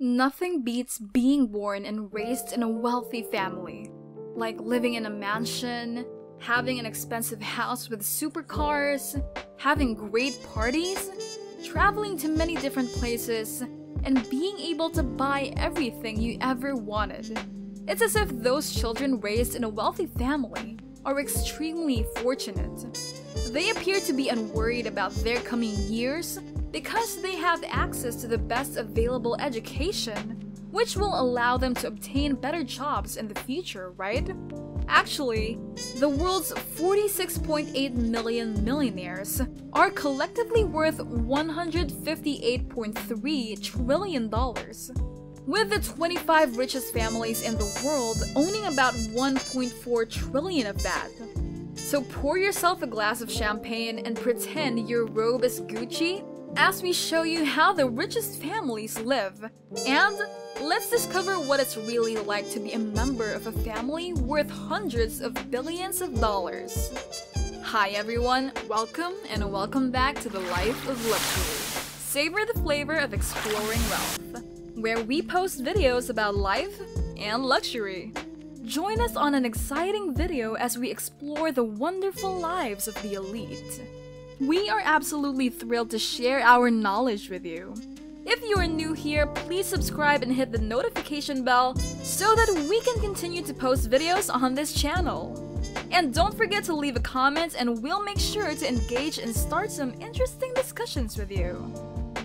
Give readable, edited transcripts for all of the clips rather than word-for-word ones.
Nothing beats being born and raised in a wealthy family. Like living in a mansion, having an expensive house with supercars, having great parties, traveling to many different places, and being able to buy everything you ever wanted. It's as if those children raised in a wealthy family are extremely fortunate. They appear to be unworried about their coming years because they have access to the best available education, which will allow them to obtain better jobs in the future, right? Actually, the world's 46.8 million millionaires are collectively worth $158.3 trillion, with the 25 richest families in the world owning about 1.4 trillion of that. So pour yourself a glass of champagne and pretend your robe is Gucci as we show you how the richest families live, and let's discover what it's really like to be a member of a family worth hundreds of billions of dollars. Hi everyone, welcome back to the Life of Luxury. Savor the flavor of exploring wealth, where we post videos about life and luxury. Join us on an exciting video as we explore the wonderful lives of the elite. We are absolutely thrilled to share our knowledge with you. If you are new here, please subscribe and hit the notification bell so that we can continue to post videos on this channel. And don't forget to leave a comment and we'll make sure to engage and start some interesting discussions with you.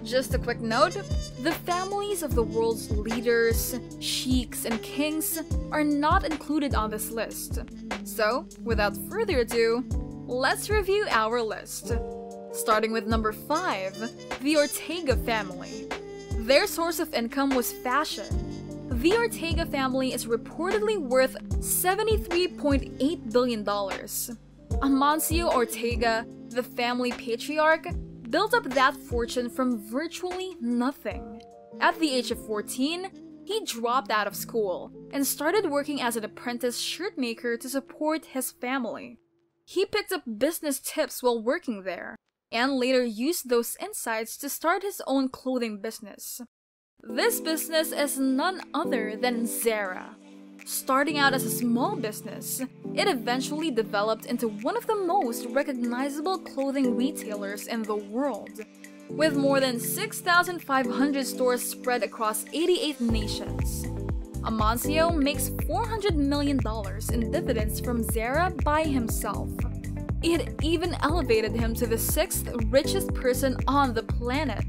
Just a quick note, the families of the world's leaders, sheiks, and kings are not included on this list. So, without further ado, let's review our list. Starting with number 5, the Ortega family. Their source of income was fashion. The Ortega family is reportedly worth $73.8 billion. Amancio Ortega, the family patriarch, built up that fortune from virtually nothing. At the age of 14, he dropped out of school and started working as an apprentice shirt maker to support his family. He picked up business tips while working there, and later used those insights to start his own clothing business. This business is none other than Zara. Starting out as a small business, it eventually developed into one of the most recognizable clothing retailers in the world, with more than 6,500 stores spread across 88 nations. Amancio makes $400 million in dividends from Zara by himself. It even elevated him to the 6th richest person on the planet.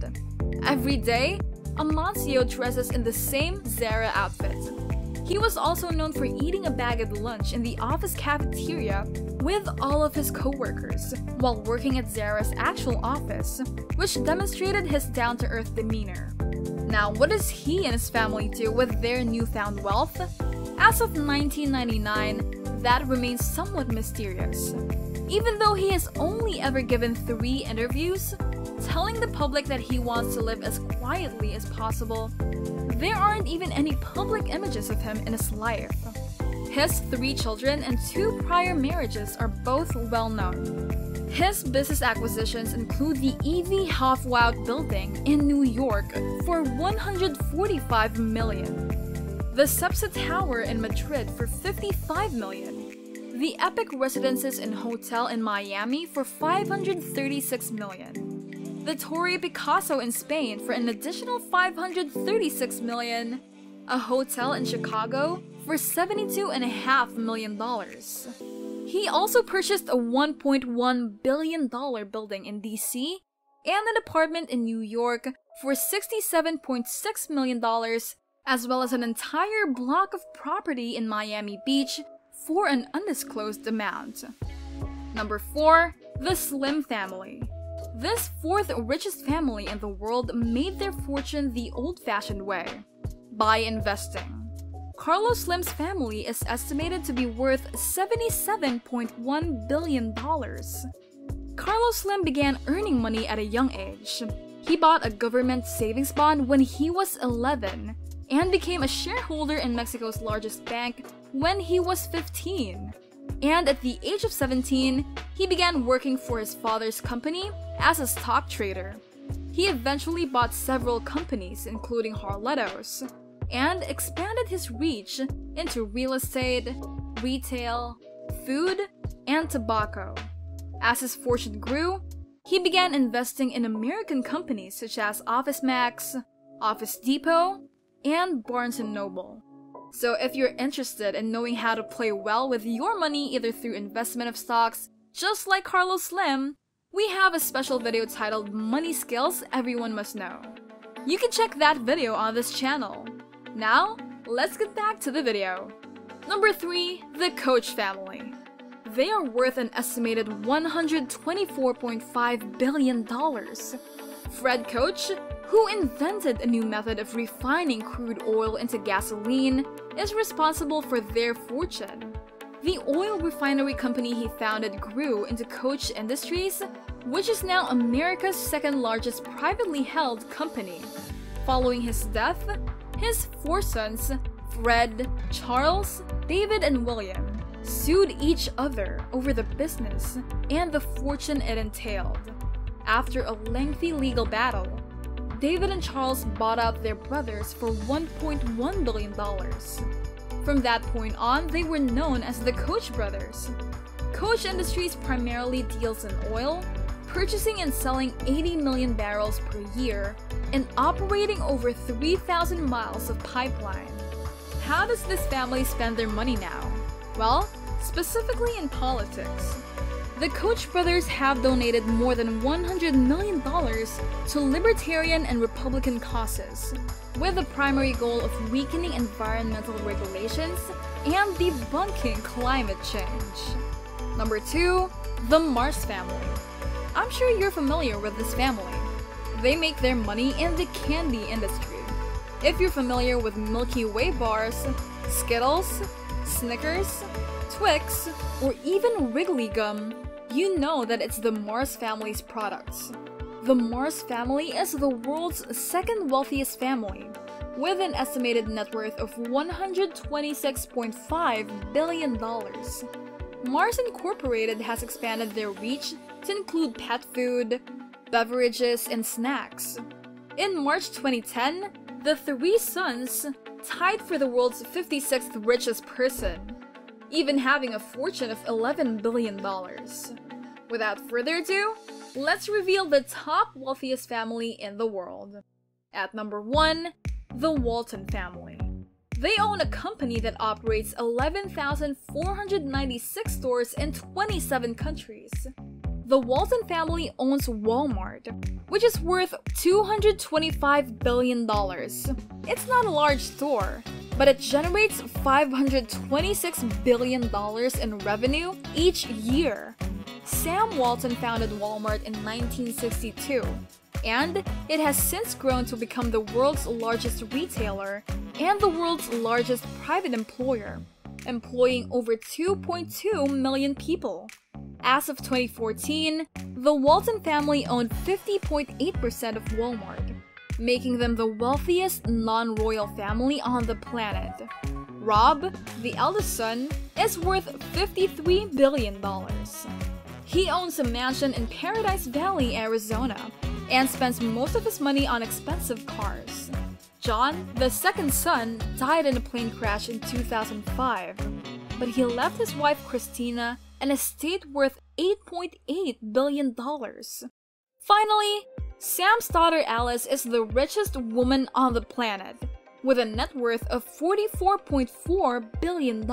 Every day, Amancio dresses in the same Zara outfit. He was also known for eating a bag at lunch in the office cafeteria with all of his co-workers while working at Zara's actual office, which demonstrated his down-to-earth demeanor. Now, what does he and his family do with their newfound wealth? As of 1999, that remains somewhat mysterious. Even though he has only ever given 3 interviews, telling the public that he wants to live as quietly as possible, there aren't even any public images of him in his life. His 3 children and 2 prior marriages are both well known. His business acquisitions include the E.V. Hofwout building in New York for $145 million, the Cepsa Tower in Madrid for $55 million, the Epic Residences and Hotel in Miami for $536 million, the Torre Picasso in Spain for an additional $536 million, a hotel in Chicago for $72.5 million. He also purchased a $1.1 billion building in DC and an apartment in New York for $67.6 million, as well as an entire block of property in Miami Beach for an undisclosed amount. Number 4, the Slim family. This 4th richest family in the world made their fortune the old-fashioned way, by investing. Carlos Slim's family is estimated to be worth $77.1 billion. Carlos Slim began earning money at a young age. He bought a government savings bond when he was 11 and became a shareholder in Mexico's largest bank when he was 15. And at the age of 17, he began working for his father's company as a stock trader. he eventually bought several companies, including Harletto's, and expanded his reach into real estate, retail, food, and tobacco. As his fortune grew, he began investing in American companies such as OFFICEMAX, Office Depot, and Barnes & Noble. So if you're interested in knowing how to play well with your money either through investment of stocks, just like Carlos Slim, we have a special video titled Money Skills Everyone Must Know. You can check that video on this channel. Now, let's get back to the video. Number 3. The Koch family. They are worth an estimated $124.5 billion. Fred Koch, who invented a new method of refining crude oil into gasoline, is responsible for their fortune. The oil refinery company he founded grew into Koch Industries, which is now America's second largest privately held company. Following his death, his 4 sons, Fred, Charles, David, and William, sued each other over the business and the fortune it entailed. After a lengthy legal battle, David and Charles bought out their brothers for $1.1 billion. From that point on, they were known as the Koch brothers. Koch Industries primarily deals in oil, purchasing and selling 80 million barrels per year, and operating over 3,000 miles of pipeline. How does this family spend their money now? Well, specifically in politics. The Koch brothers have donated more than $100 million to libertarian and Republican causes, with the primary goal of weakening environmental regulations and debunking climate change. Number 2. The Mars family. I'm sure you're familiar with this family. They make their money in the candy industry. If you're familiar with Milky Way bars, Skittles, Snickers, Twix, or even Wrigley gum, you know that it's the Mars family's products. The Mars family is the world's second wealthiest family, with an estimated net worth of $126.5 billion. Mars Incorporated has expanded their reach to include pet food, beverages, and snacks. In March 2010, the 3 sons tied for the world's 56th richest person, even having a fortune of $11 billion. Without further ado, let's reveal the top wealthiest family in the world. At number 1, the Walton family. They own a company that operates 11,496 stores in 27 countries. The Walton family owns Walmart, which is worth $225 billion. It's not a large store, but it generates $526 billion in revenue each year. Sam Walton founded Walmart in 1962, and it has since grown to become the world's largest retailer and the world's largest private employer, employing over 2.2 million people. As of 2014, the Walton family owned 50.8% of Walmart, making them the wealthiest non-royal family on the planet. Rob, the eldest son, is worth $53 billion. He owns a mansion in Paradise Valley, Arizona, and spends most of his money on expensive cars. John, the second son, died in a plane crash in 2005, but he left his wife Christina an estate worth $8.8 billion. Finally, Sam's daughter Alice is the richest woman on the planet, with a net worth of $44.4 billion.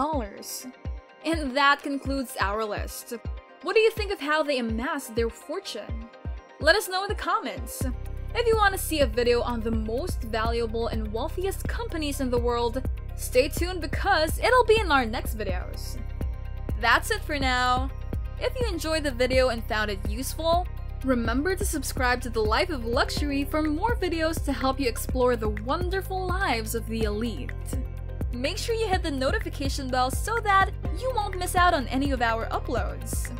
And that concludes our list. What do you think of how they amassed their fortune? Let us know in the comments. If you want to see a video on the most valuable and wealthiest companies in the world, stay tuned because it'll be in our next videos. That's it for now. If you enjoyed the video and found it useful, remember to subscribe to The Life of Luxury for more videos to help you explore the wonderful lives of the elite. Make sure you hit the notification bell so that you won't miss out on any of our uploads.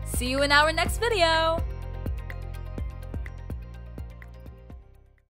See you in our next video!